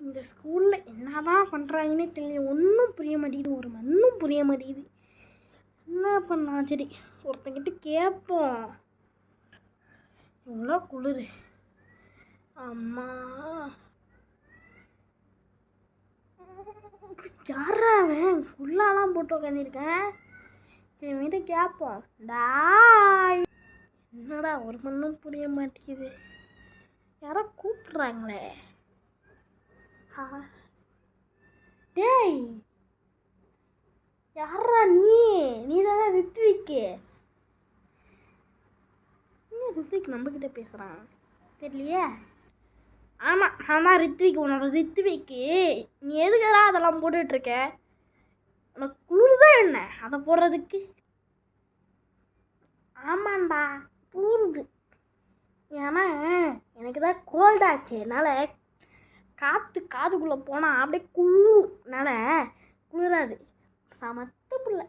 இந்த ஸ்கூலில் என்ன தான் பண்ணுறாங்கன்னே தெரியல. ஒன்றும் புரிய மாட்டேங்குது, ஒரு மண்ணும் புரிய மாட்டேங்குது. என்ன பண்ணலாம்? சரி, ஒருத்தங்கிட்ட கேட்போம். இவ்வளோ குளிர். அம்மா, யாரா அவன் குள்ளாலாம் போட்டு உட்காந்துருக்கேன்? சரி, வீட்டை கேட்போம். டாய், என்னடா ஒரு மண்ணும் புரிய மாட்டேங்குது. யாரோ கூப்பிட்றாங்களே. டேய், யாரா நீ தானே ரித்விக்கு? ரித்விக் நம்மக்கிட்ட பேசுகிறான் தெரியலையே. ஆமாம், நான் தான் ரித்விக், உன்னோட ரித்விக்கு. நீ எதுக்குறா அதெல்லாம் போட்டுட்ருக்க? உனக்கு குளிர் தான் என்ன அதை போடுறதுக்கு? ஆமாண்டா, குளிருது. ஏன்னா எனக்கு தான் கோல்டாச்சு, என்னால் காற்று காதுக்குள்ளே போனால் அப்படியே குளிரும். என்னால் குளிராது. சமத்து பிள்ளை.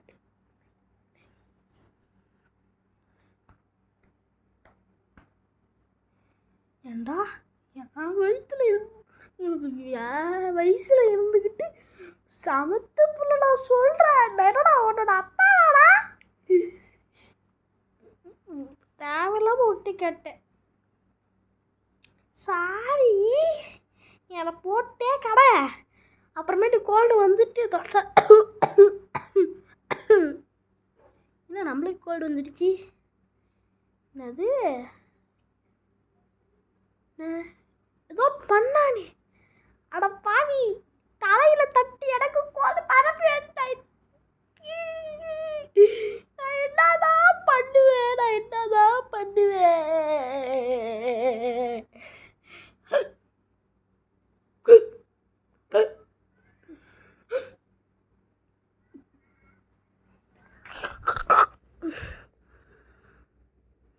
ஏண்டா என் வயசில் இருந்துக்கிட்டு சமத்து பிள்ளை நான் சொல்கிறேன். என்னடா உன்னோட அப்பாடா? தேவையில்லாம ஒட்டி கேட்டேன். சாரி, அதை போட்டே கடை. அப்புறமேட்டு கோல்டு வந்துட்டு தொட்ட. என்ன நம்மளுக்கு கோல்டு வந்துடுச்சு? என்னது? ஏதோ பண்ணானே. அட பாவி, தலையில் தட்டி எனக்கு கோல்டு பரப்பி வச்சுட்டாய். நான் என்னதான் பண்ணுவேன்?